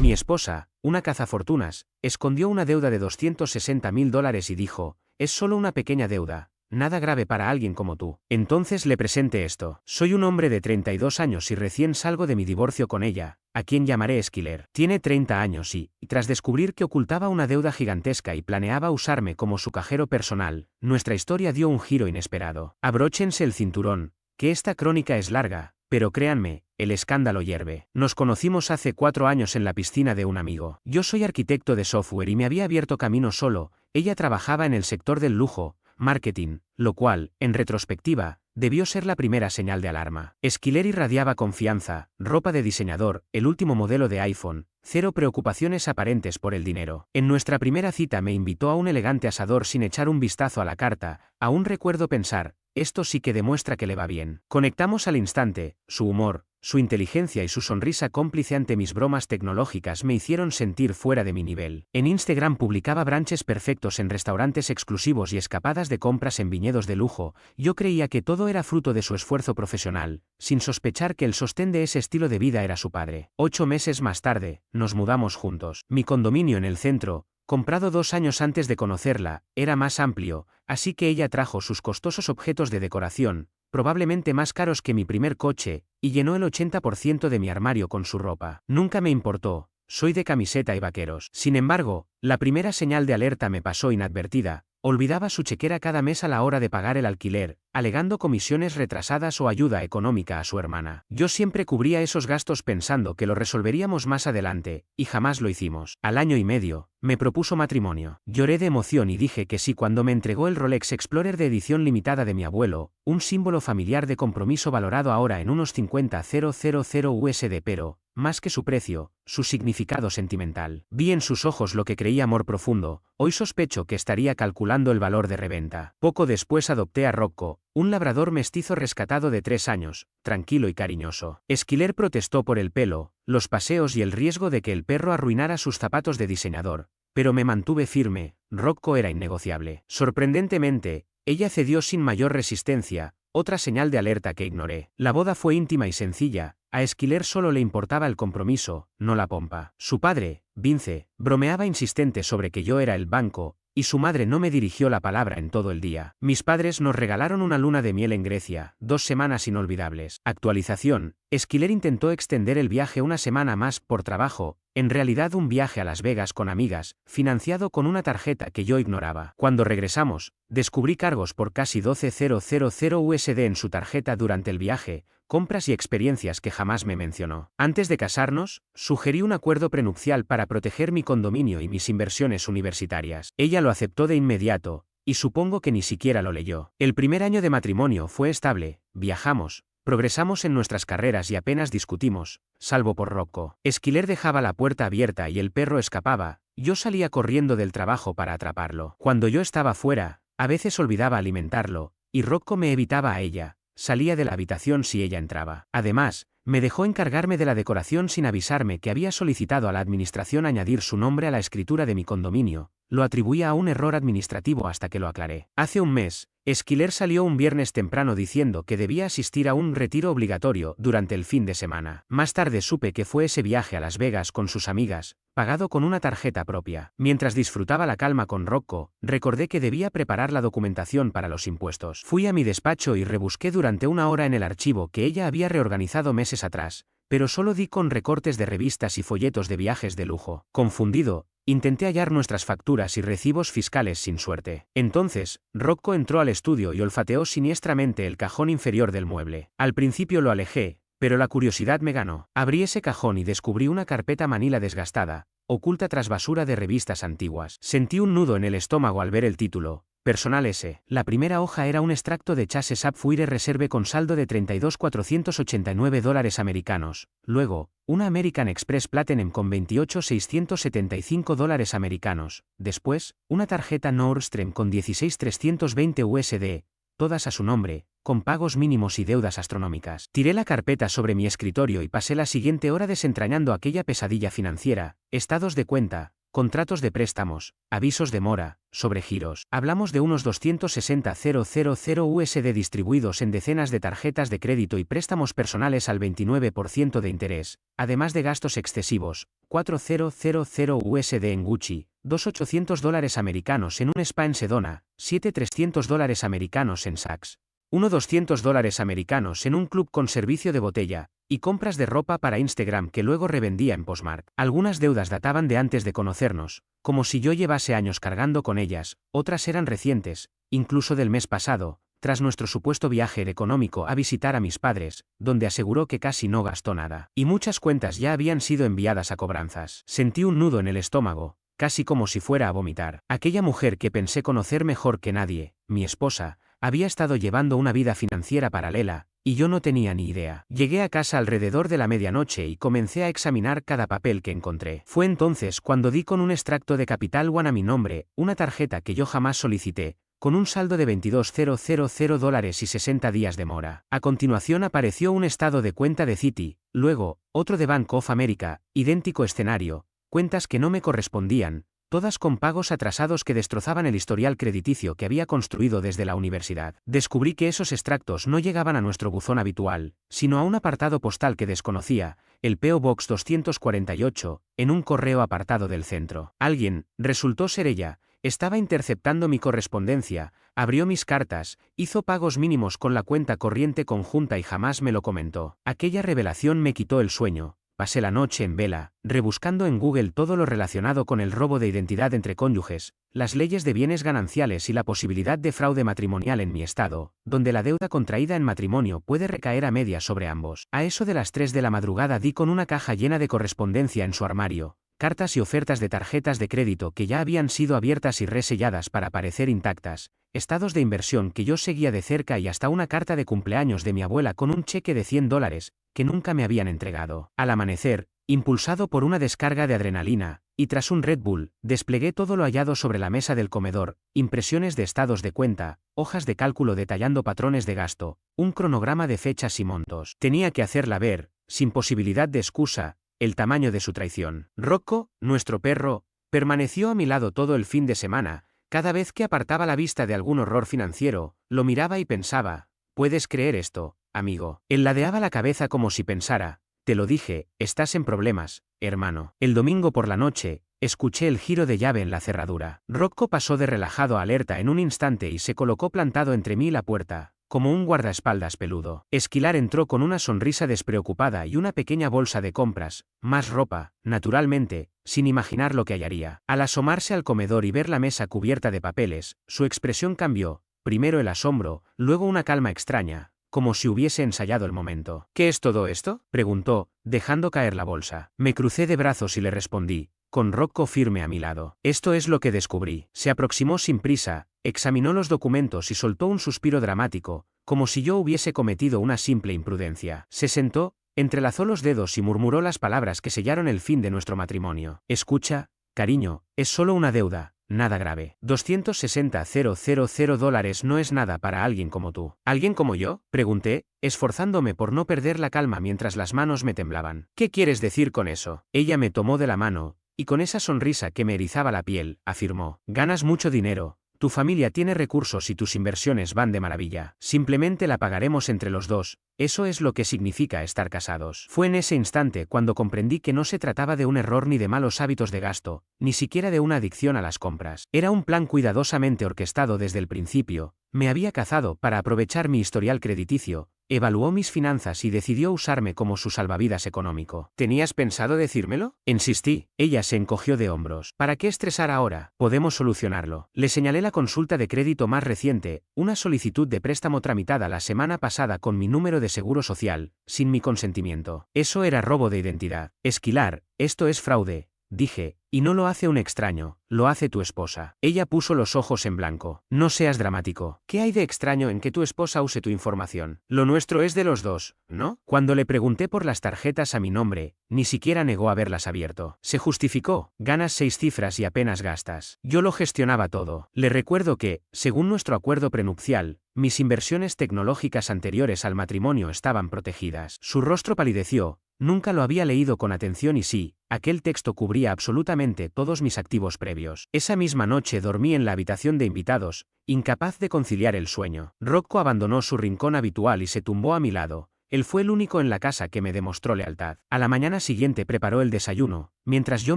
Mi esposa, una cazafortunas, escondió una deuda de $260.000 y dijo, es solo una pequeña deuda. Nada grave para alguien como tú. Entonces le presenté esto. Soy un hombre de 32 años y recién salgo de mi divorcio con ella, a quien llamaré Esquiler. Tiene 30 años y, tras descubrir que ocultaba una deuda gigantesca y planeaba usarme como su cajero personal, nuestra historia dio un giro inesperado. Abróchense el cinturón, que esta crónica es larga, pero créanme, el escándalo hierve. Nos conocimos hace 4 años en la piscina de un amigo. Yo soy arquitecto de software y me había abierto camino solo, ella trabajaba en el sector del lujo, marketing, lo cual, en retrospectiva, debió ser la primera señal de alarma. Esquiler irradiaba confianza, ropa de diseñador, el último modelo de iPhone, cero preocupaciones aparentes por el dinero. En nuestra primera cita me invitó a un elegante asador sin echar un vistazo a la carta, aún recuerdo pensar, esto sí que demuestra que le va bien. Conectamos al instante, su humor, su inteligencia y su sonrisa cómplice ante mis bromas tecnológicas me hicieron sentir fuera de mi nivel. En Instagram publicaba brunches perfectos en restaurantes exclusivos y escapadas de compras en viñedos de lujo. Yo creía que todo era fruto de su esfuerzo profesional, sin sospechar que el sostén de ese estilo de vida era su padre. 8 meses más tarde, nos mudamos juntos. Mi condominio en el centro, comprado 2 años antes de conocerla, era más amplio, así que ella trajo sus costosos objetos de decoración, probablemente más caros que mi primer coche, y llenó el 80% de mi armario con su ropa. Nunca me importó, soy de camiseta y vaqueros. Sin embargo, la primera señal de alerta me pasó inadvertida. Olvidaba su chequera cada mes a la hora de pagar el alquiler, alegando comisiones retrasadas o ayuda económica a su hermana. Yo siempre cubría esos gastos pensando que lo resolveríamos más adelante, y jamás lo hicimos. Al año y medio, me propuso matrimonio. Lloré de emoción y dije que sí cuando me entregó el Rolex Explorer de edición limitada de mi abuelo, un símbolo familiar de compromiso valorado ahora en unos 50.000 USD, pero, más que su precio, su significado sentimental. Vi en sus ojos lo que creía amor profundo. Hoy sospecho que estaría calculando el valor de reventa. Poco después adopté a Rocco, un labrador mestizo rescatado de 3 años, tranquilo y cariñoso. Esquiler protestó por el pelo, los paseos y el riesgo de que el perro arruinara sus zapatos de diseñador, pero me mantuve firme. Rocco era innegociable. Sorprendentemente, ella cedió sin mayor resistencia, otra señal de alerta que ignoré. La boda fue íntima y sencilla. A Esquiler solo le importaba el compromiso, no la pompa. Su padre, Vince, bromeaba insistente sobre que yo era el banco, y su madre no me dirigió la palabra en todo el día. Mis padres nos regalaron una luna de miel en Grecia, 2 semanas inolvidables. Actualización: Esquiler intentó extender el viaje una semana más por trabajo, en realidad un viaje a Las Vegas con amigas, financiado con una tarjeta que yo ignoraba. Cuando regresamos, descubrí cargos por casi 12.000 USD en su tarjeta durante el viaje, compras y experiencias que jamás me mencionó. Antes de casarnos, sugerí un acuerdo prenupcial para proteger mi condominio y mis inversiones universitarias. Ella lo aceptó de inmediato, y supongo que ni siquiera lo leyó. El primer año de matrimonio fue estable, viajamos, progresamos en nuestras carreras y apenas discutimos, salvo por Rocco. Esquiler dejaba la puerta abierta y el perro escapaba, yo salía corriendo del trabajo para atraparlo. Cuando yo estaba fuera, a veces olvidaba alimentarlo, y Rocco me evitaba a ella. Salía de la habitación si ella entraba. Además, me dejó encargarme de la decoración sin avisarme que había solicitado a la administración añadir su nombre a la escritura de mi condominio. Lo atribuía a un error administrativo hasta que lo aclaré. Hace un mes, Esquiler salió un viernes temprano diciendo que debía asistir a un retiro obligatorio durante el fin de semana. Más tarde supe que fue ese viaje a Las Vegas con sus amigas, pagado con una tarjeta propia. Mientras disfrutaba la calma con Rocco, recordé que debía preparar la documentación para los impuestos. Fui a mi despacho y rebusqué durante 1 hora en el archivo que ella había reorganizado meses atrás, pero solo di con recortes de revistas y folletos de viajes de lujo. Confundido, intenté hallar nuestras facturas y recibos fiscales sin suerte. Entonces, Rocco entró al estudio y olfateó siniestramente el cajón inferior del mueble. Al principio lo alejé, pero la curiosidad me ganó. Abrí ese cajón y descubrí una carpeta manila desgastada, oculta tras basura de revistas antiguas. Sentí un nudo en el estómago al ver el título. Personal S. La primera hoja era un extracto de Chase Sapphire Reserve con saldo de $32.489 americanos. Luego, una American Express Platinum con $28.675 americanos. Después, una tarjeta Nordstrom con 16.320 USD, todas a su nombre, con pagos mínimos y deudas astronómicas. Tiré la carpeta sobre mi escritorio y pasé la siguiente hora desentrañando aquella pesadilla financiera, estados de cuenta, contratos de préstamos, avisos de mora, sobregiros. Hablamos de unos 260.000 USD distribuidos en decenas de tarjetas de crédito y préstamos personales al 29% de interés, además de gastos excesivos, 4.000 USD en Gucci, $2.800 americanos en un spa en Sedona, $7.300 americanos en Saks, $1.200 americanos en un club con servicio de botella, y compras de ropa para Instagram que luego revendía en Postmark. Algunas deudas databan de antes de conocernos, como si yo llevase años cargando con ellas, otras eran recientes, incluso del mes pasado, tras nuestro supuesto viaje económico a visitar a mis padres, donde aseguró que casi no gastó nada. Y muchas cuentas ya habían sido enviadas a cobranzas. Sentí un nudo en el estómago, casi como si fuera a vomitar. Aquella mujer que pensé conocer mejor que nadie, mi esposa, había estado llevando una vida financiera paralela, y yo no tenía ni idea. Llegué a casa alrededor de la medianoche y comencé a examinar cada papel que encontré. Fue entonces cuando di con un extracto de Capital One a mi nombre, una tarjeta que yo jamás solicité, con un saldo de $22.000 y 60 días de mora. A continuación apareció un estado de cuenta de Citi, luego, otro de Bank of America, idéntico escenario, cuentas que no me correspondían, todas con pagos atrasados que destrozaban el historial crediticio que había construido desde la universidad. Descubrí que esos extractos no llegaban a nuestro buzón habitual, sino a un apartado postal que desconocía, el P.O. Box 248, en un correo apartado del centro. Alguien, resultó ser ella, estaba interceptando mi correspondencia, abrió mis cartas, hizo pagos mínimos con la cuenta corriente conjunta y jamás me lo comentó. Aquella revelación me quitó el sueño. Pasé la noche en vela, rebuscando en Google todo lo relacionado con el robo de identidad entre cónyuges, las leyes de bienes gananciales y la posibilidad de fraude matrimonial en mi estado, donde la deuda contraída en matrimonio puede recaer a medias sobre ambos. A eso de las 3 de la madrugada di con una caja llena de correspondencia en su armario, cartas y ofertas de tarjetas de crédito que ya habían sido abiertas y reselladas para parecer intactas, estados de inversión que yo seguía de cerca y hasta una carta de cumpleaños de mi abuela con un cheque de $100, que nunca me habían entregado. Al amanecer, impulsado por una descarga de adrenalina, y tras un Red Bull, desplegué todo lo hallado sobre la mesa del comedor, impresiones de estados de cuenta, hojas de cálculo detallando patrones de gasto, un cronograma de fechas y montos. Tenía que hacerla ver, sin posibilidad de excusa, el tamaño de su traición. Rocco, nuestro perro, permaneció a mi lado todo el fin de semana. Cada vez que apartaba la vista de algún horror financiero, lo miraba y pensaba, ¿puedes creer esto, amigo? Él ladeaba la cabeza como si pensara, te lo dije, estás en problemas, hermano. El domingo por la noche, escuché el giro de llave en la cerradura. Rocco pasó de relajado a alerta en un instante y se colocó plantado entre mí y la puerta, como un guardaespaldas peludo. Esquilar entró con una sonrisa despreocupada y una pequeña bolsa de compras, más ropa, naturalmente, sin imaginar lo que hallaría. Al asomarse al comedor y ver la mesa cubierta de papeles, su expresión cambió, primero el asombro, luego una calma extraña, como si hubiese ensayado el momento. ¿Qué es todo esto?, preguntó, dejando caer la bolsa. Me crucé de brazos y le respondí, con Rocco firme a mi lado. Esto es lo que descubrí. Se aproximó sin prisa, examinó los documentos y soltó un suspiro dramático, como si yo hubiese cometido una simple imprudencia. Se sentó, entrelazó los dedos y murmuró las palabras que sellaron el fin de nuestro matrimonio. Escucha, cariño, es solo una deuda, nada grave. $260.000 no es nada para alguien como tú. ¿Alguien como yo?, pregunté, esforzándome por no perder la calma mientras las manos me temblaban. ¿Qué quieres decir con eso? Ella me tomó de la mano, y con esa sonrisa que me erizaba la piel, afirmó, ganas mucho dinero, tu familia tiene recursos y tus inversiones van de maravilla. Simplemente la pagaremos entre los dos, eso es lo que significa estar casados. Fue en ese instante cuando comprendí que no se trataba de un error ni de malos hábitos de gasto, ni siquiera de una adicción a las compras. Era un plan cuidadosamente orquestado desde el principio. Me había cazado para aprovechar mi historial crediticio, evaluó mis finanzas y decidió usarme como su salvavidas económico. ¿Tenías pensado decírmelo?, insistí. Ella se encogió de hombros. ¿Para qué estresar ahora? Podemos solucionarlo. Le señalé la consulta de crédito más reciente, una solicitud de préstamo tramitada la semana pasada con mi número de seguro social, sin mi consentimiento. Eso era robo de identidad. Esquilar, esto es fraude, dije, y no lo hace un extraño, lo hace tu esposa. Ella puso los ojos en blanco. No seas dramático. ¿Qué hay de extraño en que tu esposa use tu información? Lo nuestro es de los dos, ¿no? Cuando le pregunté por las tarjetas a mi nombre, ni siquiera negó haberlas abierto. Se justificó, ganas 6 cifras y apenas gastas. Yo lo gestionaba todo. Le recuerdo que, según nuestro acuerdo prenupcial, mis inversiones tecnológicas anteriores al matrimonio estaban protegidas. Su rostro palideció, Nunca lo había leído con atención y sí, aquel texto cubría absolutamente todos mis activos previos. Esa misma noche dormí en la habitación de invitados, incapaz de conciliar el sueño. Rocco abandonó su rincón habitual y se tumbó a mi lado. Él fue el único en la casa que me demostró lealtad. A la mañana siguiente preparó el desayuno, mientras yo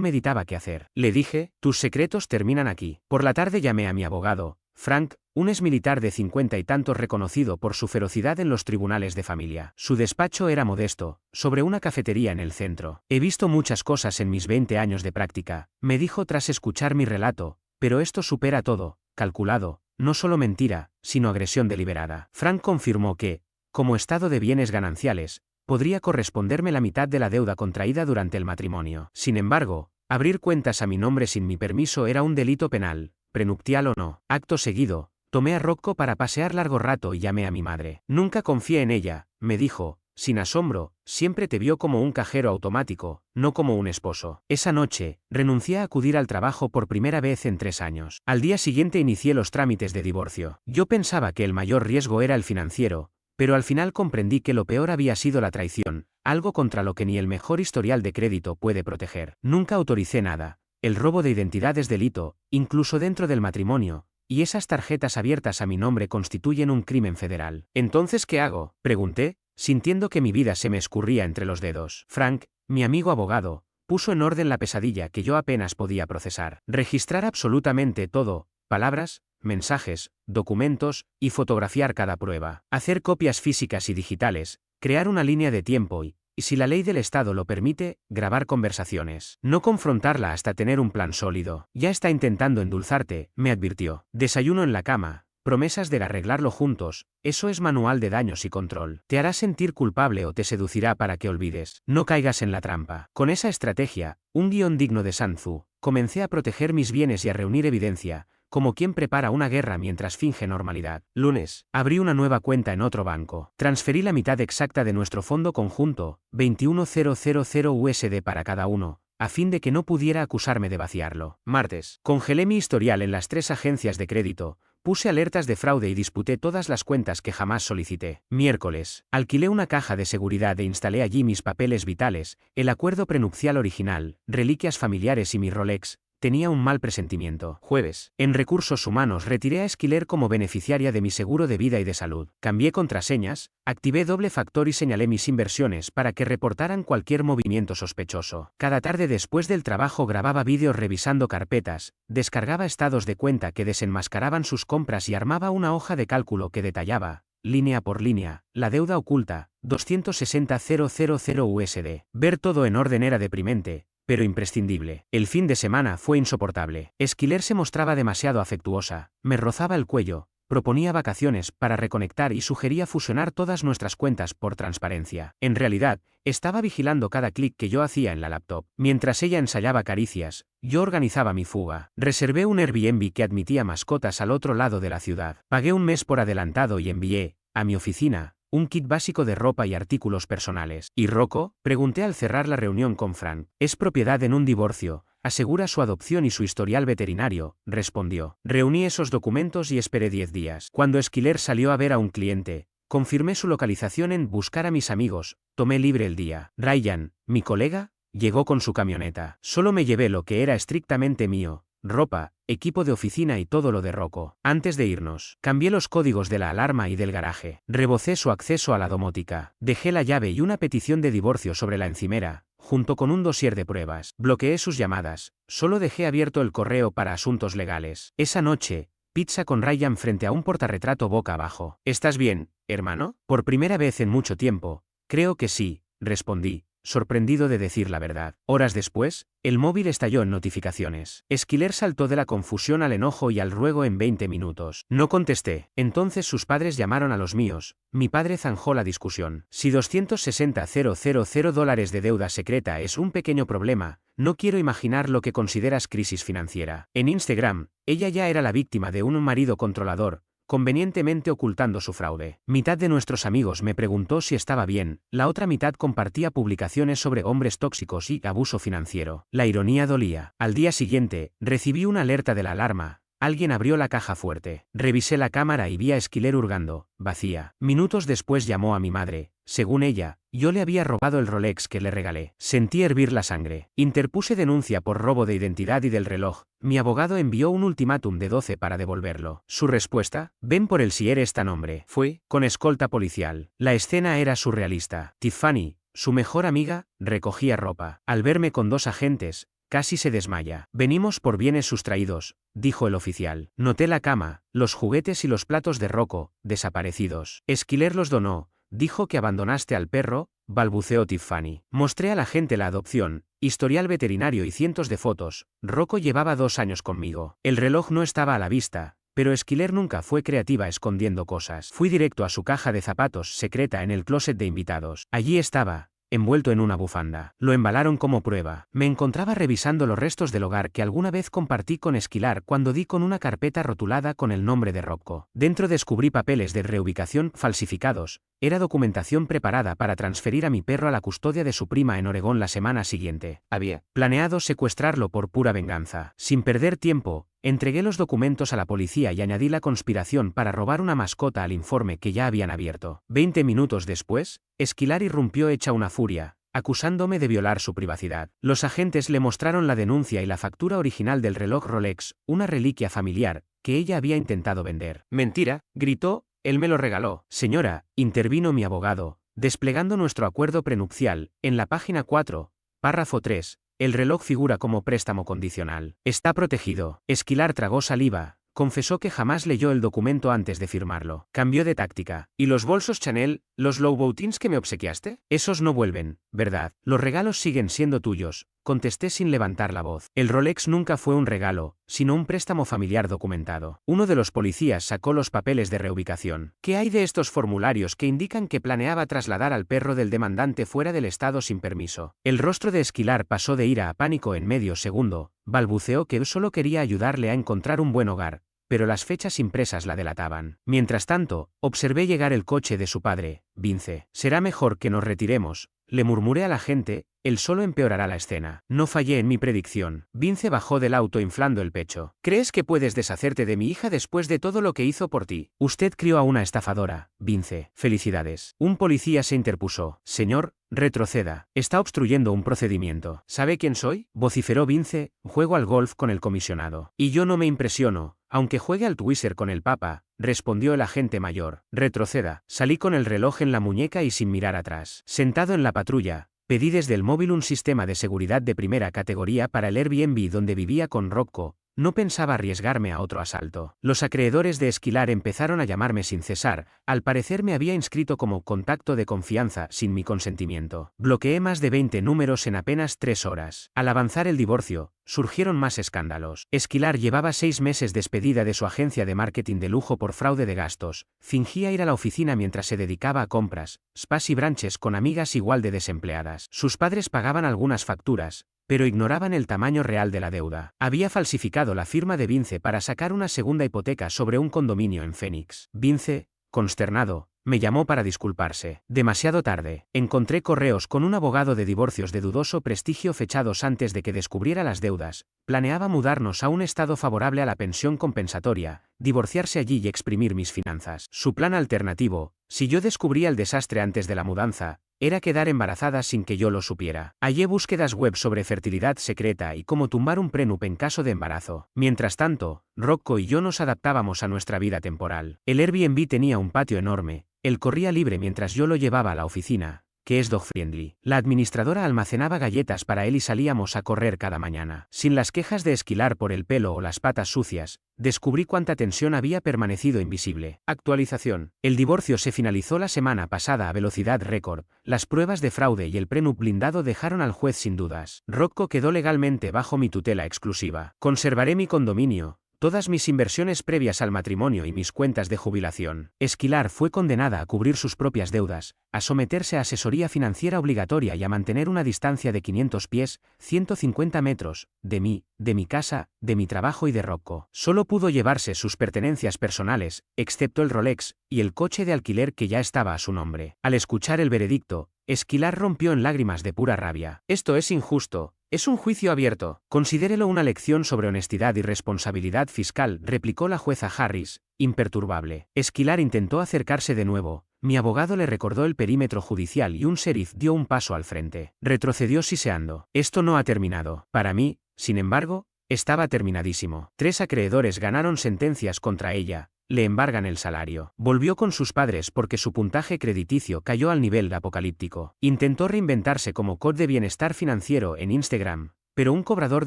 meditaba qué hacer. Le dije, tus secretos terminan aquí. Por la tarde llamé a mi abogado, Frank, un exmilitar de 50 y tantos reconocido por su ferocidad en los tribunales de familia. Su despacho era modesto, sobre una cafetería en el centro. He visto muchas cosas en mis 20 años de práctica, me dijo tras escuchar mi relato, pero esto supera todo, calculado, no solo mentira, sino agresión deliberada. Frank confirmó que, como estado de bienes gananciales, podría corresponderme la mitad de la deuda contraída durante el matrimonio. Sin embargo, abrir cuentas a mi nombre sin mi permiso era un delito penal, prenupcial o no. Acto seguido, tomé a Rocco para pasear largo rato y llamé a mi madre. Nunca confié en ella, me dijo, sin asombro, siempre te vio como un cajero automático, no como un esposo. Esa noche, renuncié a acudir al trabajo por primera vez en 3 años. Al día siguiente inicié los trámites de divorcio. Yo pensaba que el mayor riesgo era el financiero, pero al final comprendí que lo peor había sido la traición, algo contra lo que ni el mejor historial de crédito puede proteger. Nunca autoricé nada. El robo de identidad es delito, incluso dentro del matrimonio, y esas tarjetas abiertas a mi nombre constituyen un crimen federal. ¿Entonces qué hago?, pregunté, sintiendo que mi vida se me escurría entre los dedos. Frank, mi amigo abogado, puso en orden la pesadilla que yo apenas podía procesar. Registrar absolutamente todo, palabras, mensajes, documentos, y fotografiar cada prueba. Hacer copias físicas y digitales, crear una línea de tiempo y si la ley del Estado lo permite, grabar conversaciones. No confrontarla hasta tener un plan sólido. Ya está intentando endulzarte, me advirtió. Desayuno en la cama, promesas de arreglarlo juntos, eso es manual de daños y control. Te hará sentir culpable o te seducirá para que olvides. No caigas en la trampa. Con esa estrategia, un guión digno de Sun Tzu, comencé a proteger mis bienes y a reunir evidencia, como quien prepara una guerra mientras finge normalidad. Lunes, abrí una nueva cuenta en otro banco. Transferí la mitad exacta de nuestro fondo conjunto, 21.000 USD para cada uno, a fin de que no pudiera acusarme de vaciarlo. Martes, congelé mi historial en las 3 agencias de crédito, puse alertas de fraude y disputé todas las cuentas que jamás solicité. Miércoles, alquilé una caja de seguridad e instalé allí mis papeles vitales, el acuerdo prenupcial original, reliquias familiares y mi Rolex. Tenía un mal presentimiento. Jueves. En recursos humanos retiré a Esquiler como beneficiaria de mi seguro de vida y de salud. Cambié contraseñas, activé doble factor y señalé mis inversiones para que reportaran cualquier movimiento sospechoso. Cada tarde después del trabajo grababa vídeos revisando carpetas, descargaba estados de cuenta que desenmascaraban sus compras y armaba una hoja de cálculo que detallaba, línea por línea, la deuda oculta, 260.000 USD. Ver todo en orden era deprimente, pero imprescindible. El fin de semana fue insoportable. Esquiler se mostraba demasiado afectuosa, me rozaba el cuello, proponía vacaciones para reconectar y sugería fusionar todas nuestras cuentas por transparencia. En realidad, estaba vigilando cada clic que yo hacía en la laptop. Mientras ella ensayaba caricias, yo organizaba mi fuga. Reservé un Airbnb que admitía mascotas al otro lado de la ciudad. Pagué un mes por adelantado y envié, a mi oficina, un kit básico de ropa y artículos personales. ¿Y Rocco?, pregunté al cerrar la reunión con Frank. Es propiedad en un divorcio, asegura su adopción y su historial veterinario, respondió. Reuní esos documentos y esperé 10 días. Cuando Esquiler salió a ver a un cliente, confirmé su localización en buscar a mis amigos, tomé libre el día. Ryan, mi colega, llegó con su camioneta. Solo me llevé lo que era estrictamente mío, ropa, equipo de oficina y todo lo de Rocco. Antes de irnos, cambié los códigos de la alarma y del garaje. Rebocé su acceso a la domótica. Dejé la llave y una petición de divorcio sobre la encimera, junto con un dossier de pruebas. Bloqueé sus llamadas. Solo dejé abierto el correo para asuntos legales. Esa noche, pizza con Ryan frente a un portarretrato boca abajo. ¿Estás bien, hermano? Por primera vez en mucho tiempo. Creo que sí, respondí, sorprendido de decir la verdad. Horas después, el móvil estalló en notificaciones. Esquiler saltó de la confusión al enojo y al ruego en 20 minutos. No contesté. Entonces sus padres llamaron a los míos. Mi padre zanjó la discusión. Si 260.000 dólares de deuda secreta es un pequeño problema, no quiero imaginar lo que consideras crisis financiera. En Instagram, ella ya era la víctima de un marido controlador, convenientemente ocultando su fraude. Mitad de nuestros amigos me preguntó si estaba bien, la otra mitad compartía publicaciones sobre hombres tóxicos y abuso financiero. La ironía dolía. Al día siguiente, recibí una alerta de la alarma, alguien abrió la caja fuerte. Revisé la cámara y vi a Esquiler hurgando, vacía. Minutos después llamó a mi madre. Según ella, yo le había robado el Rolex que le regalé. Sentí hervir la sangre. Interpuse denuncia por robo de identidad y del reloj. Mi abogado envió un ultimátum de 12 para devolverlo. Su respuesta: ven por él si eres tan hombre. Fue, con escolta policial. La escena era surrealista. Tiffany, su mejor amiga, recogía ropa. Al verme con 2 agentes, casi se desmaya. Venimos por bienes sustraídos, dijo el oficial. Noté la cama, los juguetes y los platos de Rocco, desaparecidos. Esquiler los donó. Dijo que abandonaste al perro, balbuceó Tiffany. Mostré al agente la adopción, historial veterinario y cientos de fotos. Rocco llevaba 2 años conmigo. El reloj no estaba a la vista, pero Esquiler nunca fue creativa escondiendo cosas. Fui directo a su caja de zapatos secreta en el closet de invitados. Allí estaba, envuelto en una bufanda. Lo embalaron como prueba. Me encontraba revisando los restos del hogar que alguna vez compartí con Esquilar cuando di con una carpeta rotulada con el nombre de Rocco. Dentro descubrí papeles de reubicación falsificados. Era documentación preparada para transferir a mi perro a la custodia de su prima en Oregón la semana siguiente. Había planeado secuestrarlo por pura venganza. Sin perder tiempo, entregué los documentos a la policía y añadí la conspiración para robar una mascota al informe que ya habían abierto. 20 minutos después, Esquilar irrumpió hecha una furia, acusándome de violar su privacidad. Los agentes le mostraron la denuncia y la factura original del reloj Rolex, una reliquia familiar, que ella había intentado vender. Mentira, gritó. Él me lo regaló. Señora, intervino mi abogado, desplegando nuestro acuerdo prenupcial. En la página 4, párrafo 3, el reloj figura como préstamo condicional. Está protegido. Esquilar tragó saliva. Confesó que jamás leyó el documento antes de firmarlo. Cambió de táctica. ¿Y los bolsos Chanel, los Louboutins que me obsequiaste? Esos no vuelven, ¿verdad? Los regalos siguen siendo tuyos, contesté sin levantar la voz. El Rolex nunca fue un regalo, sino un préstamo familiar documentado. Uno de los policías sacó los papeles de reubicación. ¿Qué hay de estos formularios que indican que planeaba trasladar al perro del demandante fuera del estado sin permiso? El rostro de Esquilar pasó de ira a pánico en medio segundo. Balbuceó que solo quería ayudarle a encontrar un buen hogar, pero las fechas impresas la delataban. Mientras tanto, observé llegar el coche de su padre, Vince. Será mejor que nos retiremos, le murmuré a la gente. Él solo empeorará la escena. No fallé en mi predicción. Vince bajó del auto inflando el pecho. ¿Crees que puedes deshacerte de mi hija después de todo lo que hizo por ti? Usted crió a una estafadora, Vince. Felicidades. Un policía se interpuso. Señor, retroceda. Está obstruyendo un procedimiento. ¿Sabe quién soy? Vociferó Vince. Juego al golf con el comisionado. Y yo no me impresiono, aunque juegue al Twister con el Papa, respondió el agente mayor. Retroceda. Salí con el reloj en la muñeca y sin mirar atrás. Sentado en la patrulla, pedí desde el móvil un sistema de seguridad de primera categoría para el Airbnb donde vivía con Rocco. No pensaba arriesgarme a otro asalto. Los acreedores de Esquilar empezaron a llamarme sin cesar. Al parecer me había inscrito como contacto de confianza sin mi consentimiento. Bloqueé más de 20 números en apenas 3 horas. Al avanzar el divorcio, surgieron más escándalos. Esquilar llevaba 6 meses despedida de su agencia de marketing de lujo por fraude de gastos. Fingía ir a la oficina mientras se dedicaba a compras, spas y brunches con amigas igual de desempleadas. Sus padres pagaban algunas facturas, pero ignoraban el tamaño real de la deuda. Había falsificado la firma de Vince para sacar una segunda hipoteca sobre un condominio en Phoenix. Vince, consternado, me llamó para disculparse. Demasiado tarde. Encontré correos con un abogado de divorcios de dudoso prestigio fechados antes de que descubriera las deudas. Planeaba mudarnos a un estado favorable a la pensión compensatoria, divorciarse allí y exprimir mis finanzas. Su plan alternativo, si yo descubría el desastre antes de la mudanza, era quedar embarazada sin que yo lo supiera. Hallé búsquedas web sobre fertilidad secreta y cómo tumbar un prenup en caso de embarazo. Mientras tanto, Rocco y yo nos adaptábamos a nuestra vida temporal. El Airbnb tenía un patio enorme. Él corría libre mientras yo lo llevaba a la oficina, que es dog friendly. La administradora almacenaba galletas para él y salíamos a correr cada mañana. Sin las quejas de Esquilar por el pelo o las patas sucias, descubrí cuánta tensión había permanecido invisible. Actualización. El divorcio se finalizó la semana pasada a velocidad récord. Las pruebas de fraude y el prenup blindado dejaron al juez sin dudas. Rocco quedó legalmente bajo mi tutela exclusiva. Conservaré mi condominio, todas mis inversiones previas al matrimonio y mis cuentas de jubilación. Esquilar fue condenada a cubrir sus propias deudas, a someterse a asesoría financiera obligatoria y a mantener una distancia de 500 pies, 150 metros, de mí, de mi casa, de mi trabajo y de Rocco. Solo pudo llevarse sus pertenencias personales, excepto el Rolex, y el coche de alquiler que ya estaba a su nombre. Al escuchar el veredicto, Esquilar rompió en lágrimas de pura rabia. Esto es injusto. Es un juicio abierto. Considérelo una lección sobre honestidad y responsabilidad fiscal, replicó la jueza Harris, imperturbable. Esquilar intentó acercarse de nuevo. Mi abogado le recordó el perímetro judicial y un sheriff dio un paso al frente. Retrocedió siseando. Esto no ha terminado. Para mí, sin embargo, estaba terminadísimo. 3 acreedores ganaron sentencias contra ella. Le embargan el salario. Volvió con sus padres porque su puntaje crediticio cayó al nivel apocalíptico. Intentó reinventarse como coach de bienestar financiero en Instagram, pero un cobrador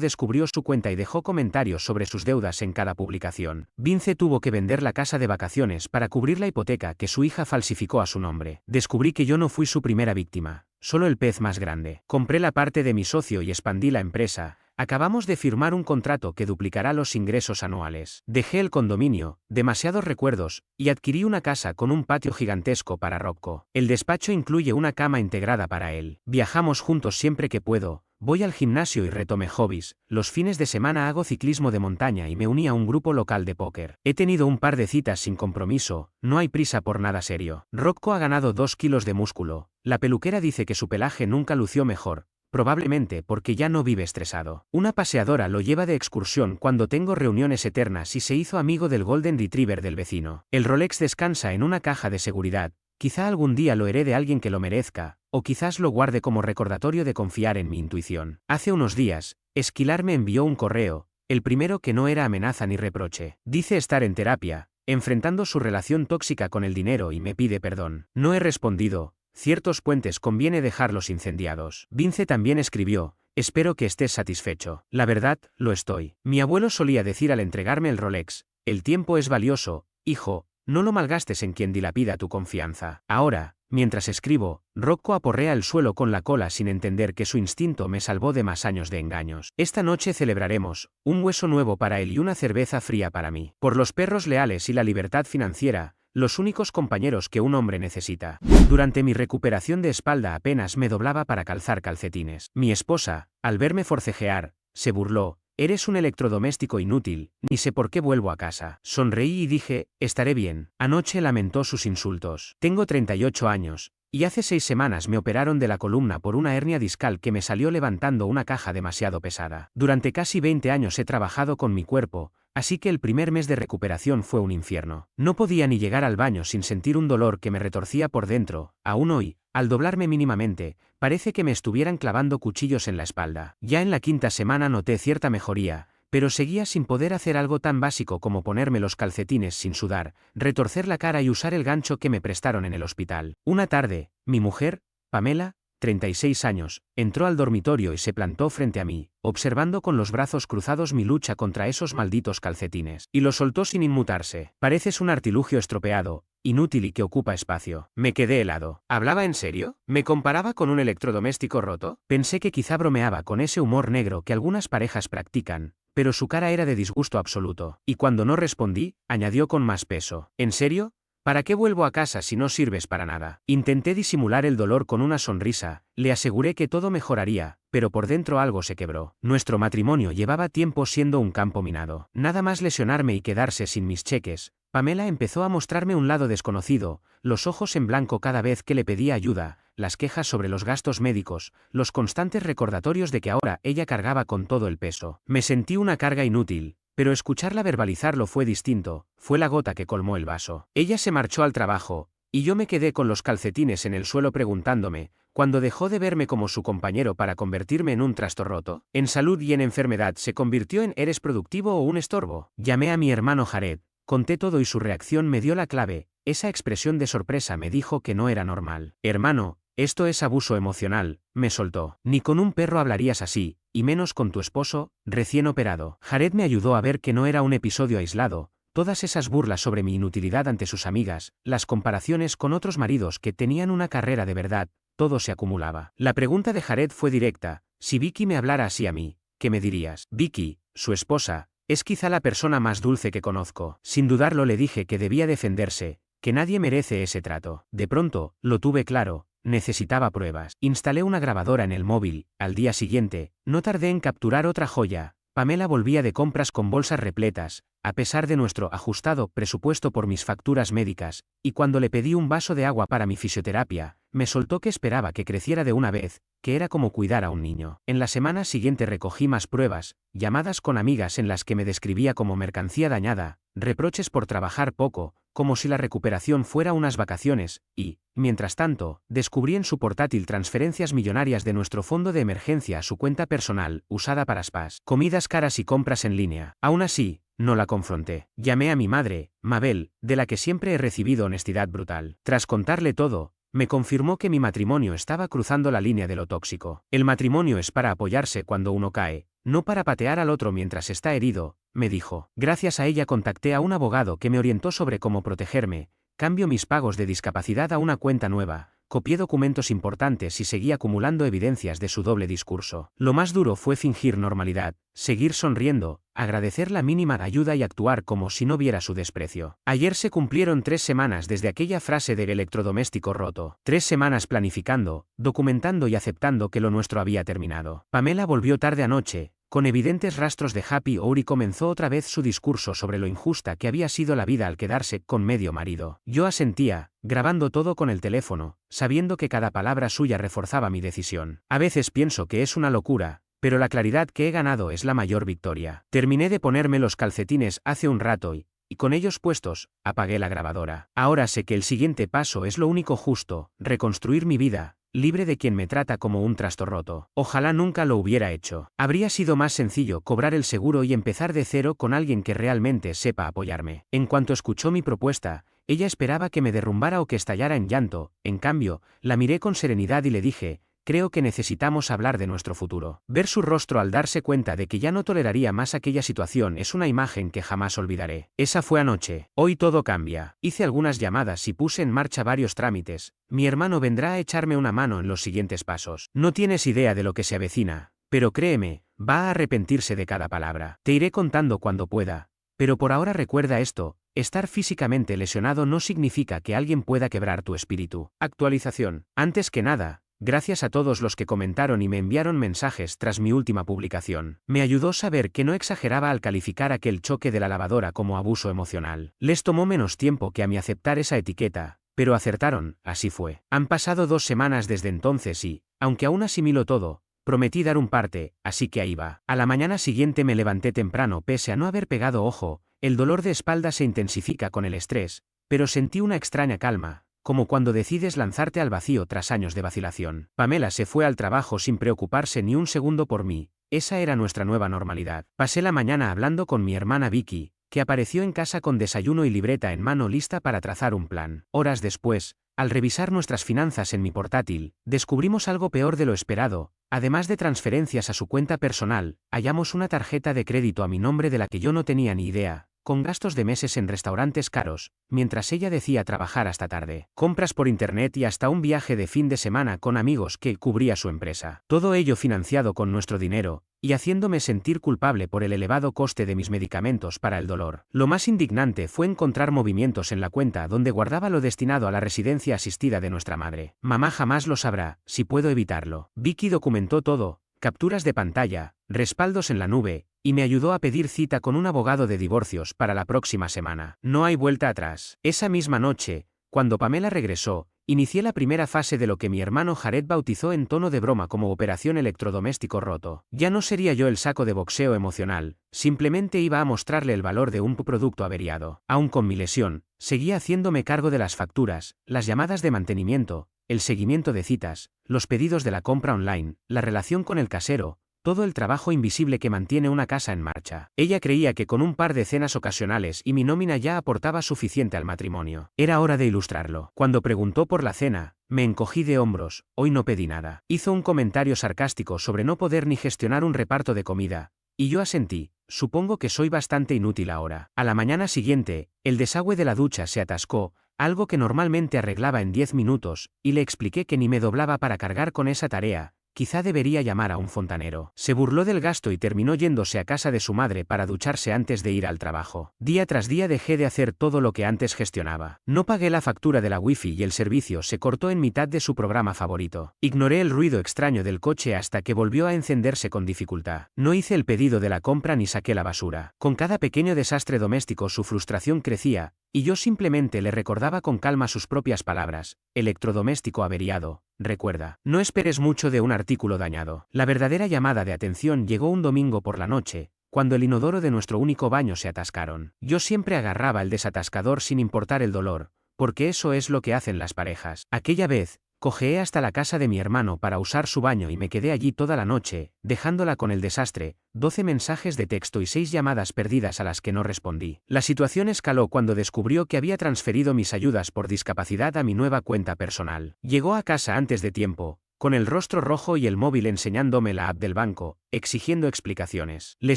descubrió su cuenta y dejó comentarios sobre sus deudas en cada publicación. Vince tuvo que vender la casa de vacaciones para cubrir la hipoteca que su hija falsificó a su nombre. Descubrí que yo no fui su primera víctima, solo el pez más grande. Compré la parte de mi socio y expandí la empresa. Acabamos de firmar un contrato que duplicará los ingresos anuales. Dejé el condominio, demasiados recuerdos, y adquirí una casa con un patio gigantesco para Rocco. El despacho incluye una cama integrada para él. Viajamos juntos siempre que puedo. Voy al gimnasio y retomé hobbies. Los fines de semana hago ciclismo de montaña y me uní a un grupo local de póker. He tenido un par de citas sin compromiso, no hay prisa por nada serio. Rocco ha ganado 2 kilos de músculo. La peluquera dice que su pelaje nunca lució mejor. Probablemente porque ya no vive estresado. Una paseadora lo lleva de excursión cuando tengo reuniones eternas y se hizo amigo del Golden Retriever del vecino. El Rolex descansa en una caja de seguridad. Quizá algún día lo herede alguien que lo merezca, o quizás lo guarde como recordatorio de confiar en mi intuición. Hace unos días, Esquilar me envió un correo, el primero que no era amenaza ni reproche. Dice estar en terapia, enfrentando su relación tóxica con el dinero y me pide perdón. No he respondido. Ciertos puentes conviene dejarlos incendiados. Vince también escribió, espero que estés satisfecho. La verdad, lo estoy. Mi abuelo solía decir al entregarme el Rolex, el tiempo es valioso, hijo, no lo malgastes en quien dilapida tu confianza. Ahora, mientras escribo, Rocco aporrea el suelo con la cola sin entender que su instinto me salvó de más años de engaños. Esta noche celebraremos, un hueso nuevo para él y una cerveza fría para mí. Por los perros leales y la libertad financiera, los únicos compañeros que un hombre necesita. Durante mi recuperación de espalda apenas me doblaba para calzar calcetines. Mi esposa, al verme forcejear, se burló, eres un electrodoméstico inútil, ni sé por qué vuelvo a casa. Sonreí y dije, estaré bien. Anoche lamentó sus insultos. Tengo 38 años, y hace 6 semanas me operaron de la columna por una hernia discal que me salió levantando una caja demasiado pesada. Durante casi 20 años he trabajado con mi cuerpo, así que el primer mes de recuperación fue un infierno. No podía ni llegar al baño sin sentir un dolor que me retorcía por dentro. Aún hoy, al doblarme mínimamente, parece que me estuvieran clavando cuchillos en la espalda. Ya en la 5ª semana noté cierta mejoría, pero seguía sin poder hacer algo tan básico como ponerme los calcetines sin sudar, retorcer la cara y usar el gancho que me prestaron en el hospital. Una tarde, mi mujer, Pamela, 36 años, entró al dormitorio y se plantó frente a mí, observando con los brazos cruzados mi lucha contra esos malditos calcetines. Y lo soltó sin inmutarse. Pareces un artilugio estropeado, inútil y que ocupa espacio. Me quedé helado. ¿Hablaba en serio? ¿Me comparaba con un electrodoméstico roto? Pensé que quizá bromeaba con ese humor negro que algunas parejas practican, pero su cara era de disgusto absoluto. Y cuando no respondí, añadió con más peso. ¿En serio? ¿Para qué vuelvo a casa si no sirves para nada? Intenté disimular el dolor con una sonrisa, le aseguré que todo mejoraría, pero por dentro algo se quebró. Nuestro matrimonio llevaba tiempo siendo un campo minado. Nada más lesionarme y quedarse sin mis cheques, Pamela empezó a mostrarme un lado desconocido, los ojos en blanco cada vez que le pedía ayuda, las quejas sobre los gastos médicos, los constantes recordatorios de que ahora ella cargaba con todo el peso. Me sentí una carga inútil. Pero escucharla verbalizarlo fue distinto, fue la gota que colmó el vaso. Ella se marchó al trabajo, y yo me quedé con los calcetines en el suelo preguntándome, ¿cuándo dejó de verme como su compañero para convertirme en un trasto roto? En salud y en enfermedad se convirtió en ¿eres productivo o un estorbo? Llamé a mi hermano Jared, conté todo y su reacción me dio la clave, esa expresión de sorpresa me dijo que no era normal. Hermano, esto es abuso emocional, me soltó. Ni con un perro hablarías así, y menos con tu esposo, recién operado. Jared me ayudó a ver que no era un episodio aislado, todas esas burlas sobre mi inutilidad ante sus amigas, las comparaciones con otros maridos que tenían una carrera de verdad, todo se acumulaba. La pregunta de Jared fue directa, si Vicky me hablara así a mí, ¿qué me dirías? Vicky, su esposa, es quizá la persona más dulce que conozco. Sin dudarlo le dije que debía defenderse, que nadie merece ese trato. De pronto, lo tuve claro. Necesitaba pruebas. Instalé una grabadora en el móvil. Al día siguiente, no tardé en capturar otra joya. Pamela volvía de compras con bolsas repletas, a pesar de nuestro ajustado presupuesto por mis facturas médicas, y cuando le pedí un vaso de agua para mi fisioterapia, me soltó que esperaba que creciera de una vez, que era como cuidar a un niño. En la semana siguiente recogí más pruebas, llamadas con amigas en las que me describía como mercancía dañada, reproches por trabajar poco, como si la recuperación fuera unas vacaciones, y, mientras tanto, descubrí en su portátil transferencias millonarias de nuestro fondo de emergencia a su cuenta personal, usada para spas, comidas caras y compras en línea. Aún así, no la confronté. Llamé a mi madre, Mabel, de la que siempre he recibido honestidad brutal. Tras contarle todo, me confirmó que mi matrimonio estaba cruzando la línea de lo tóxico. El matrimonio es para apoyarse cuando uno cae, no para patear al otro mientras está herido, me dijo. Gracias a ella contacté a un abogado que me orientó sobre cómo protegerme, cambio mis pagos de discapacidad a una cuenta nueva, copié documentos importantes y seguí acumulando evidencias de su doble discurso. Lo más duro fue fingir normalidad, seguir sonriendo, agradecer la mínima ayuda y actuar como si no viera su desprecio. Ayer se cumplieron 3 semanas desde aquella frase del electrodoméstico roto. 3 semanas planificando, documentando y aceptando que lo nuestro había terminado. Pamela volvió tarde anoche, con evidentes rastros de happy hour, y comenzó otra vez su discurso sobre lo injusta que había sido la vida al quedarse con medio marido. Yo asentía, grabando todo con el teléfono, sabiendo que cada palabra suya reforzaba mi decisión. A veces pienso que es una locura, pero la claridad que he ganado es la mayor victoria. Terminé de ponerme los calcetines hace un rato y con ellos puestos, apagué la grabadora. Ahora sé que el siguiente paso es lo único justo, reconstruir mi vida, libre de quien me trata como un trasto roto. Ojalá nunca lo hubiera hecho. Habría sido más sencillo cobrar el seguro y empezar de cero con alguien que realmente sepa apoyarme. En cuanto escuchó mi propuesta, ella esperaba que me derrumbara o que estallara en llanto. En cambio, la miré con serenidad y le dije: creo que necesitamos hablar de nuestro futuro. Ver su rostro al darse cuenta de que ya no toleraría más aquella situación es una imagen que jamás olvidaré. Esa fue anoche. Hoy todo cambia. Hice algunas llamadas y puse en marcha varios trámites. Mi hermano vendrá a echarme una mano en los siguientes pasos. No tienes idea de lo que se avecina, pero créeme, va a arrepentirse de cada palabra. Te iré contando cuando pueda, pero por ahora recuerda esto: estar físicamente lesionado no significa que alguien pueda quebrar tu espíritu. Actualización. Antes que nada, gracias a todos los que comentaron y me enviaron mensajes tras mi última publicación. Me ayudó saber que no exageraba al calificar aquel choque de la lavadora como abuso emocional. Les tomó menos tiempo que a mí aceptar esa etiqueta, pero acertaron, así fue. Han pasado 2 semanas desde entonces y, aunque aún asimilo todo, prometí dar un parte, así que ahí va. A la mañana siguiente me levanté temprano pese a no haber pegado ojo. El dolor de espalda se intensifica con el estrés, pero sentí una extraña calma, como cuando decides lanzarte al vacío tras años de vacilación. Pamela se fue al trabajo sin preocuparse ni un segundo por mí. Esa era nuestra nueva normalidad. Pasé la mañana hablando con mi hermana Vicky, que apareció en casa con desayuno y libreta en mano lista para trazar un plan. Horas después, al revisar nuestras finanzas en mi portátil, descubrimos algo peor de lo esperado. Además de transferencias a su cuenta personal, hallamos una tarjeta de crédito a mi nombre de la que yo no tenía ni idea, con gastos de meses en restaurantes caros, mientras ella decía trabajar hasta tarde, compras por internet y hasta un viaje de fin de semana con amigos que cubría su empresa. Todo ello financiado con nuestro dinero, y haciéndome sentir culpable por el elevado coste de mis medicamentos para el dolor. Lo más indignante fue encontrar movimientos en la cuenta donde guardaba lo destinado a la residencia asistida de nuestra madre. Mamá jamás lo sabrá, si puedo evitarlo. Vicky documentó todo: capturas de pantalla, respaldos en la nube, y me ayudó a pedir cita con un abogado de divorcios para la próxima semana. No hay vuelta atrás. Esa misma noche, cuando Pamela regresó, inicié la primera fase de lo que mi hermano Jared bautizó en tono de broma como Operación Electrodoméstico Roto. Ya no sería yo el saco de boxeo emocional, simplemente iba a mostrarle el valor de un producto averiado. Aún con mi lesión, seguía haciéndome cargo de las facturas, las llamadas de mantenimiento, el seguimiento de citas, los pedidos de la compra online, la relación con el casero, todo el trabajo invisible que mantiene una casa en marcha. Ella creía que con un par de cenas ocasionales y mi nómina ya aportaba suficiente al matrimonio. Era hora de ilustrarlo. Cuando preguntó por la cena, me encogí de hombros. Hoy no pedí nada. Hizo un comentario sarcástico sobre no poder ni gestionar un reparto de comida, y yo asentí. Supongo que soy bastante inútil ahora. A la mañana siguiente, el desagüe de la ducha se atascó, algo que normalmente arreglaba en 10 minutos, y le expliqué que ni me doblaba para cargar con esa tarea. Quizá debería llamar a un fontanero. Se burló del gasto y terminó yéndose a casa de su madre para ducharse antes de ir al trabajo. Día tras día dejé de hacer todo lo que antes gestionaba. No pagué la factura de la wifi y el servicio se cortó en mitad de su programa favorito. Ignoré el ruido extraño del coche hasta que volvió a encenderse con dificultad. No hice el pedido de la compra ni saqué la basura. Con cada pequeño desastre doméstico su frustración crecía, Y yo simplemente le recordaba con calma sus propias palabras: electrodoméstico averiado, recuerda. No esperes mucho de un artículo dañado. La verdadera llamada de atención llegó un domingo por la noche, cuando el inodoro de nuestro único baño se atascaron. Yo siempre agarraba el desatascador sin importar el dolor, porque eso es lo que hacen las parejas. Aquella vez, cojeé hasta la casa de mi hermano para usar su baño y me quedé allí toda la noche, dejándola con el desastre: 12 mensajes de texto y 6 llamadas perdidas a las que no respondí. La situación escaló cuando descubrió que había transferido mis ayudas por discapacidad a mi nueva cuenta personal. Llegó a casa antes de tiempo, con el rostro rojo y el móvil enseñándome la app del banco, exigiendo explicaciones. Le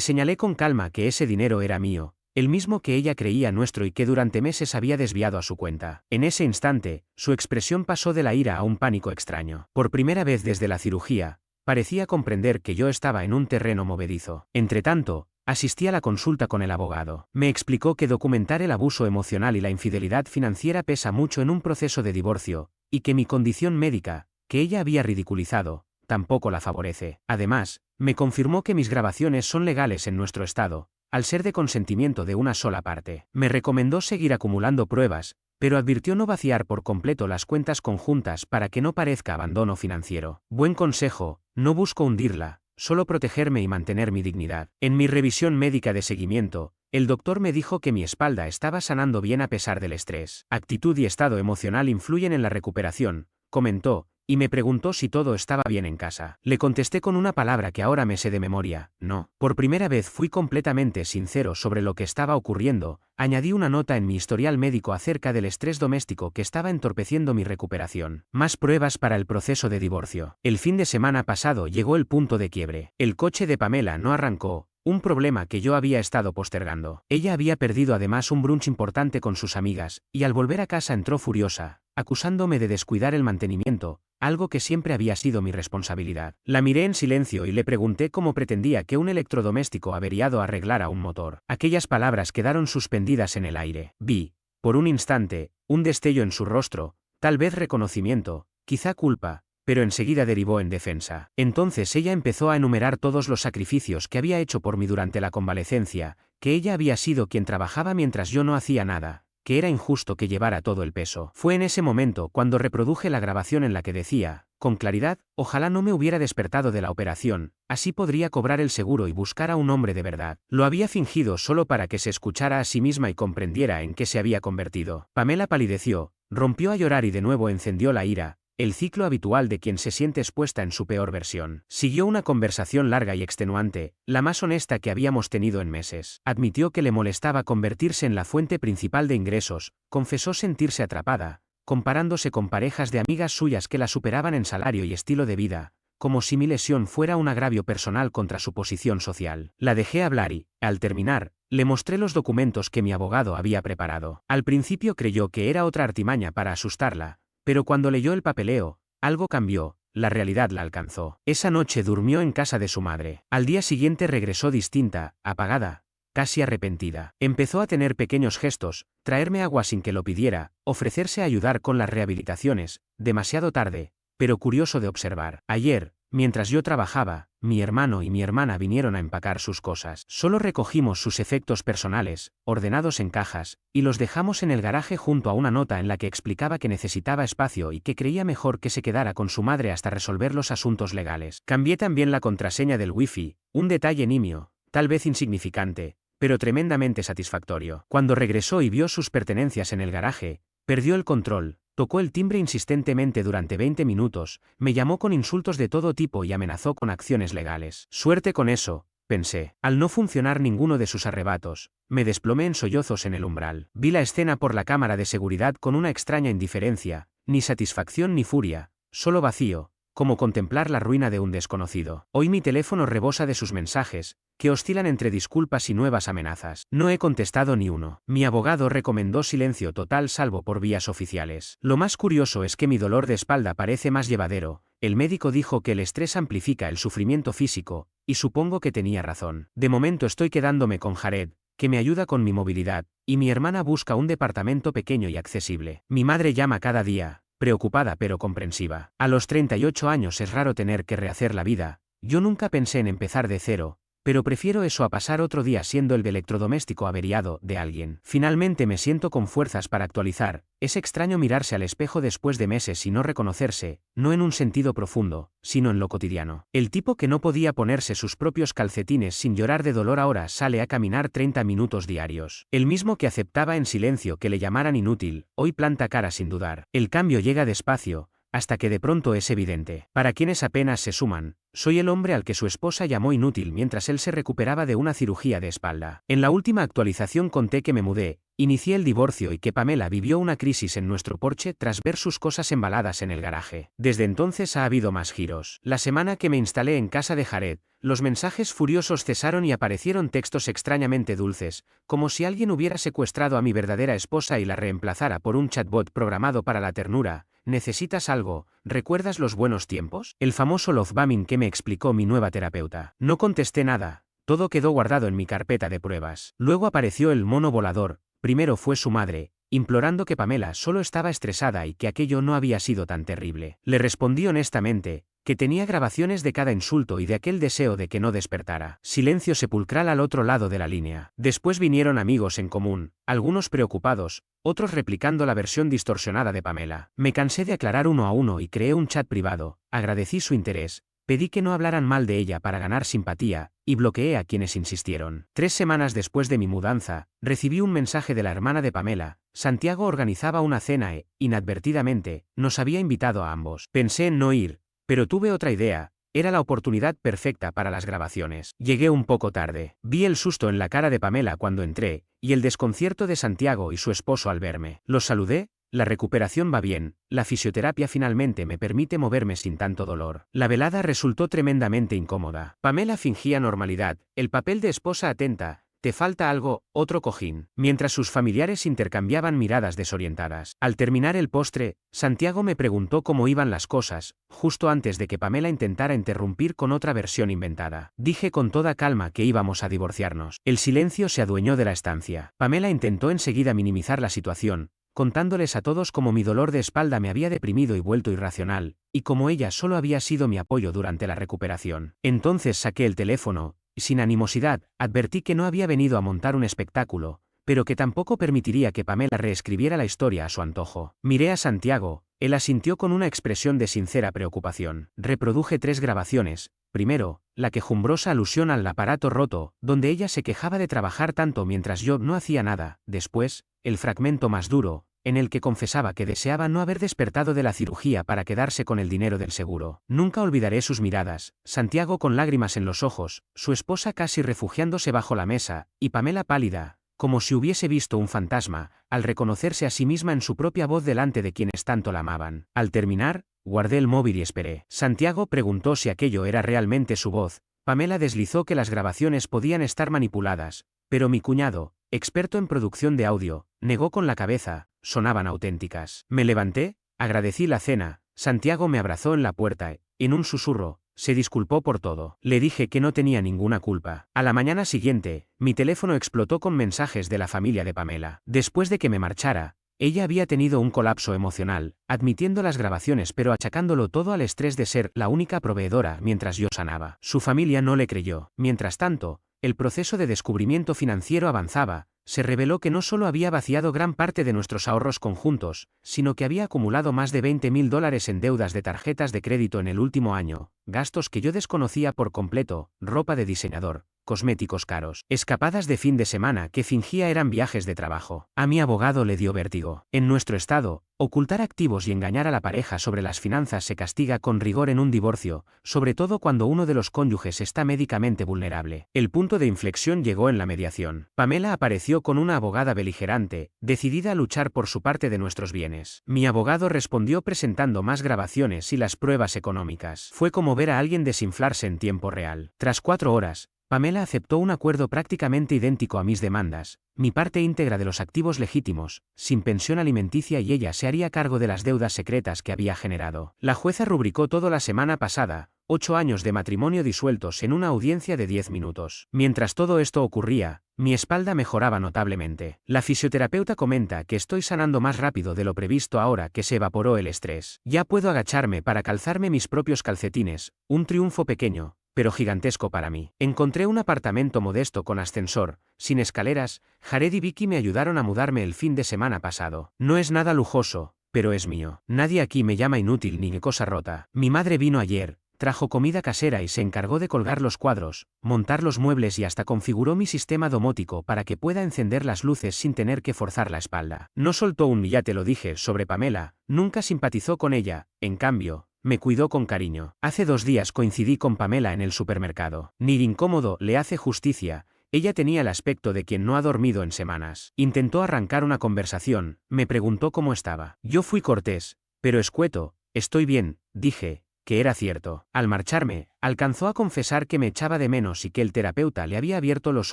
señalé con calma que ese dinero era mío, el mismo que ella creía nuestro y que durante meses había desviado a su cuenta. En ese instante, su expresión pasó de la ira a un pánico extraño. Por primera vez desde la cirugía, parecía comprender que yo estaba en un terreno movedizo. Entretanto, asistí a la consulta con el abogado. Me explicó que documentar el abuso emocional y la infidelidad financiera pesa mucho en un proceso de divorcio, y que mi condición médica, que ella había ridiculizado, tampoco la favorece. Además, me confirmó que mis grabaciones son legales en nuestro estado, al ser de consentimiento de una sola parte. Me recomendó seguir acumulando pruebas, pero advirtió no vaciar por completo las cuentas conjuntas para que no parezca abandono financiero. Buen consejo: no busco hundirla, solo protegerme y mantener mi dignidad. En mi revisión médica de seguimiento, el doctor me dijo que mi espalda estaba sanando bien a pesar del estrés. Actitud y estado emocional influyen en la recuperación, comentó, y me preguntó si todo estaba bien en casa. Le contesté con una palabra que ahora me sé de memoria: no. Por primera vez fui completamente sincero sobre lo que estaba ocurriendo. Añadí una nota en mi historial médico acerca del estrés doméstico que estaba entorpeciendo mi recuperación. Más pruebas para el proceso de divorcio. El fin de semana pasado llegó el punto de quiebre. El coche de Pamela no arrancó, un problema que yo había estado postergando. Ella había perdido además un brunch importante con sus amigas, y al volver a casa entró furiosa, acusándome de descuidar el mantenimiento, algo que siempre había sido mi responsabilidad. La miré en silencio y le pregunté cómo pretendía que un electrodoméstico averiado arreglara un motor. Aquellas palabras quedaron suspendidas en el aire. Vi, por un instante, un destello en su rostro, tal vez reconocimiento, quizá culpa, pero enseguida derivó en defensa. Entonces ella empezó a enumerar todos los sacrificios que había hecho por mí durante la convalecencia, que ella había sido quien trabajaba mientras yo no hacía nada, que era injusto que llevara todo el peso. Fue en ese momento cuando reproduje la grabación en la que decía, con claridad: ojalá no me hubiera despertado de la operación, así podría cobrar el seguro y buscar a un hombre de verdad. Lo había fingido solo para que se escuchara a sí misma y comprendiera en qué se había convertido. Pamela palideció, rompió a llorar y de nuevo encendió la ira, el ciclo habitual de quien se siente expuesta en su peor versión. Siguió una conversación larga y extenuante, la más honesta que habíamos tenido en meses. Admitió que le molestaba convertirse en la fuente principal de ingresos, confesó sentirse atrapada, comparándose con parejas de amigas suyas que la superaban en salario y estilo de vida, como si mi lesión fuera un agravio personal contra su posición social. La dejé hablar y, al terminar, le mostré los documentos que mi abogado había preparado. Al principio creyó que era otra artimaña para asustarla, pero cuando leyó el papeleo, algo cambió, la realidad la alcanzó. Esa noche durmió en casa de su madre. Al día siguiente regresó distinta, apagada, casi arrepentida. Empezó a tener pequeños gestos: traerme agua sin que lo pidiera, ofrecerse a ayudar con las rehabilitaciones, demasiado tarde, pero curioso de observar. Ayer, mientras yo trabajaba, mi hermano y mi hermana vinieron a empacar sus cosas. Solo recogimos sus efectos personales, ordenados en cajas, y los dejamos en el garaje junto a una nota en la que explicaba que necesitaba espacio y que creía mejor que se quedara con su madre hasta resolver los asuntos legales. Cambié también la contraseña del wifi, un detalle nimio, tal vez insignificante, pero tremendamente satisfactorio. Cuando regresó y vio sus pertenencias en el garaje, perdió el control. Tocó el timbre insistentemente durante 20 minutos, me llamó con insultos de todo tipo y amenazó con acciones legales. Suerte con eso, pensé. Al no funcionar ninguno de sus arrebatos, me desplomé en sollozos en el umbral. Vi la escena por la cámara de seguridad con una extraña indiferencia, ni satisfacción ni furia, solo vacío, como contemplar la ruina de un desconocido. Hoy mi teléfono rebosa de sus mensajes, que oscilan entre disculpas y nuevas amenazas. No he contestado ni uno. Mi abogado recomendó silencio total salvo por vías oficiales. Lo más curioso es que mi dolor de espalda parece más llevadero. El médico dijo que el estrés amplifica el sufrimiento físico, y supongo que tenía razón. De momento estoy quedándome con Jared, que me ayuda con mi movilidad, y mi hermana busca un departamento pequeño y accesible. Mi madre llama cada día, preocupada pero comprensiva. A los 38 años es raro tener que rehacer la vida. Yo nunca pensé en empezar de cero, pero prefiero eso a pasar otro día siendo el electrodoméstico averiado de alguien. Finalmente me siento con fuerzas para actualizar. Es extraño mirarse al espejo después de meses y no reconocerse, no en un sentido profundo, sino en lo cotidiano. El tipo que no podía ponerse sus propios calcetines sin llorar de dolor ahora sale a caminar 30 minutos diarios. El mismo que aceptaba en silencio que le llamaran inútil, hoy planta cara sin dudar. El cambio llega despacio, hasta que de pronto es evidente. Para quienes apenas se suman, soy el hombre al que su esposa llamó inútil mientras él se recuperaba de una cirugía de espalda. En la última actualización conté que me mudé, inicié el divorcio y que Pamela vivió una crisis en nuestro porche tras ver sus cosas embaladas en el garaje. Desde entonces ha habido más giros. La semana que me instalé en casa de Jared, los mensajes furiosos cesaron y aparecieron textos extrañamente dulces, como si alguien hubiera secuestrado a mi verdadera esposa y la reemplazara por un chatbot programado para la ternura. ¿Necesitas algo? ¿Recuerdas los buenos tiempos? El famoso love bombing que me explicó mi nueva terapeuta. No contesté nada, todo quedó guardado en mi carpeta de pruebas. Luego apareció el mono volador, primero fue su madre, implorando que Pamela solo estaba estresada y que aquello no había sido tan terrible. Le respondí honestamente, que tenía grabaciones de cada insulto y de aquel deseo de que no despertara. Silencio sepulcral al otro lado de la línea. Después vinieron amigos en común, algunos preocupados, otros replicando la versión distorsionada de Pamela. Me cansé de aclarar uno a uno y creé un chat privado, agradecí su interés, pedí que no hablaran mal de ella para ganar simpatía, y bloqueé a quienes insistieron. 3 semanas después de mi mudanza, recibí un mensaje de la hermana de Pamela. Santiago organizaba una cena e, inadvertidamente, nos había invitado a ambos. Pensé en no ir, pero tuve otra idea. Era la oportunidad perfecta para las grabaciones. Llegué un poco tarde. Vi el susto en la cara de Pamela cuando entré, y el desconcierto de Santiago y su esposo al verme. Los saludé. La recuperación va bien, la fisioterapia finalmente me permite moverme sin tanto dolor. La velada resultó tremendamente incómoda. Pamela fingía normalidad, el papel de esposa atenta. ¿Te falta algo? Otro cojín. Mientras sus familiares intercambiaban miradas desorientadas. Al terminar el postre, Santiago me preguntó cómo iban las cosas, justo antes de que Pamela intentara interrumpir con otra versión inventada. Dije con toda calma que íbamos a divorciarnos. El silencio se adueñó de la estancia. Pamela intentó enseguida minimizar la situación, contándoles a todos cómo mi dolor de espalda me había deprimido y vuelto irracional, y cómo ella solo había sido mi apoyo durante la recuperación. Entonces saqué el teléfono, y sin animosidad, advertí que no había venido a montar un espectáculo, pero que tampoco permitiría que Pamela reescribiera la historia a su antojo. Miré a Santiago, él asintió con una expresión de sincera preocupación. Reproduje 3 grabaciones. Primero, la quejumbrosa alusión al aparato roto, donde ella se quejaba de trabajar tanto mientras yo no hacía nada. Después, el fragmento más duro, en el que confesaba que deseaba no haber despertado de la cirugía para quedarse con el dinero del seguro. Nunca olvidaré sus miradas, Santiago con lágrimas en los ojos, su esposa casi refugiándose bajo la mesa, y Pamela pálida, como si hubiese visto un fantasma, al reconocerse a sí misma en su propia voz delante de quienes tanto la amaban. Al terminar, guardé el móvil y esperé. Santiago preguntó si aquello era realmente su voz. Pamela deslizó que las grabaciones podían estar manipuladas, pero mi cuñado, experto en producción de audio, negó con la cabeza. Sonaban auténticas. Me levanté, agradecí la cena, Santiago me abrazó en la puerta y, en un susurro, se disculpó por todo. Le dije que no tenía ninguna culpa. A la mañana siguiente, mi teléfono explotó con mensajes de la familia de Pamela. Después de que me marchara, ella había tenido un colapso emocional, admitiendo las grabaciones pero achacándolo todo al estrés de ser la única proveedora mientras yo sanaba. Su familia no le creyó. Mientras tanto, el proceso de descubrimiento financiero avanzaba. Se reveló que no solo había vaciado gran parte de nuestros ahorros conjuntos, sino que había acumulado más de $20.000 en deudas de tarjetas de crédito en el último año, gastos que yo desconocía por completo, ropa de diseñador, cosméticos caros, escapadas de fin de semana que fingía eran viajes de trabajo. A mi abogado le dio vértigo. En nuestro estado, ocultar activos y engañar a la pareja sobre las finanzas se castiga con rigor en un divorcio, sobre todo cuando uno de los cónyuges está médicamente vulnerable. El punto de inflexión llegó en la mediación. Pamela apareció con una abogada beligerante, decidida a luchar por su parte de nuestros bienes. Mi abogado respondió presentando más grabaciones y las pruebas económicas. Fue como ver a alguien desinflarse en tiempo real. Tras 4 horas, Pamela aceptó un acuerdo prácticamente idéntico a mis demandas, mi parte íntegra de los activos legítimos, sin pensión alimenticia y ella se haría cargo de las deudas secretas que había generado. La jueza rubricó todo la semana pasada, 8 años de matrimonio disueltos en una audiencia de 10 minutos. Mientras todo esto ocurría, mi espalda mejoraba notablemente. La fisioterapeuta comenta que estoy sanando más rápido de lo previsto ahora que se evaporó el estrés. Ya puedo agacharme para calzarme mis propios calcetines, un triunfo pequeño, pero gigantesco para mí. Encontré un apartamento modesto con ascensor, sin escaleras. Jared y Vicky me ayudaron a mudarme el fin de semana pasado. No es nada lujoso, pero es mío. Nadie aquí me llama inútil ni cosa rota. Mi madre vino ayer, trajo comida casera y se encargó de colgar los cuadros, montar los muebles y hasta configuró mi sistema domótico para que pueda encender las luces sin tener que forzar la espalda. No soltó un ya te lo dije sobre Pamela, nunca simpatizó con ella, en cambio, me cuidó con cariño. Hace 2 días coincidí con Pamela en el supermercado. Ni incómodo le hace justicia. Ella tenía el aspecto de quien no ha dormido en semanas. Intentó arrancar una conversación, me preguntó cómo estaba. Yo fui cortés, pero escueto. Estoy bien, dije, que era cierto. Al marcharme, alcanzó a confesar que me echaba de menos y que el terapeuta le había abierto los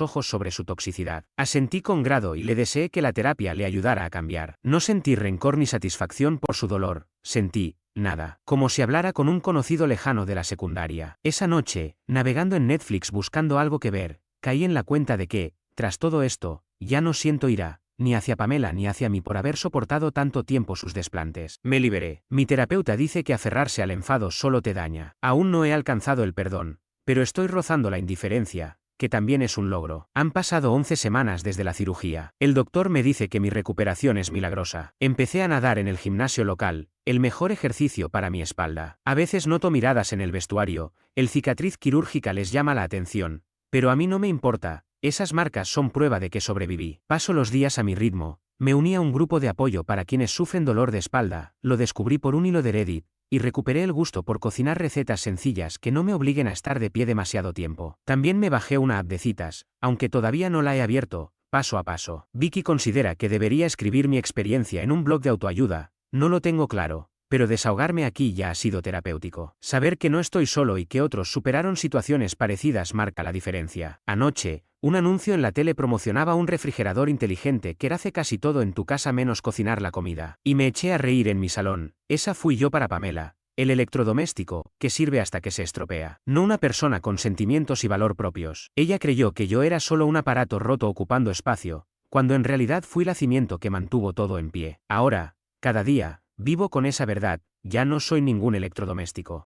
ojos sobre su toxicidad. Asentí con grado y le deseé que la terapia le ayudara a cambiar. No sentí rencor ni satisfacción por su dolor, sentí nada, como si hablara con un conocido lejano de la secundaria. Esa noche, navegando en Netflix buscando algo que ver, caí en la cuenta de que, tras todo esto, ya no siento ira, ni hacia Pamela ni hacia mí por haber soportado tanto tiempo sus desplantes. Me liberé. Mi terapeuta dice que aferrarse al enfado solo te daña. Aún no he alcanzado el perdón, pero estoy rozando la indiferencia, que también es un logro. Han pasado 11 semanas desde la cirugía. El doctor me dice que mi recuperación es milagrosa. Empecé a nadar en el gimnasio local, el mejor ejercicio para mi espalda. A veces noto miradas en el vestuario, el cicatriz quirúrgica les llama la atención, pero a mí no me importa. Esas marcas son prueba de que sobreviví. Paso los días a mi ritmo. Me uní a un grupo de apoyo para quienes sufren dolor de espalda, lo descubrí por un hilo de Reddit, y recuperé el gusto por cocinar recetas sencillas que no me obliguen a estar de pie demasiado tiempo. También me bajé una app de citas, aunque todavía no la he abierto, paso a paso. Vicky considera que debería escribir mi experiencia en un blog de autoayuda, no lo tengo claro. Pero desahogarme aquí ya ha sido terapéutico. Saber que no estoy solo y que otros superaron situaciones parecidas marca la diferencia. Anoche, un anuncio en la tele promocionaba un refrigerador inteligente que hace casi todo en tu casa menos cocinar la comida. Y me eché a reír en mi salón. Esa fui yo para Pamela. El electrodoméstico, que sirve hasta que se estropea. No una persona con sentimientos y valor propios. Ella creyó que yo era solo un aparato roto ocupando espacio, cuando en realidad fui el cimiento que mantuvo todo en pie. Ahora, cada día, vivo con esa verdad, ya no soy ningún electrodoméstico.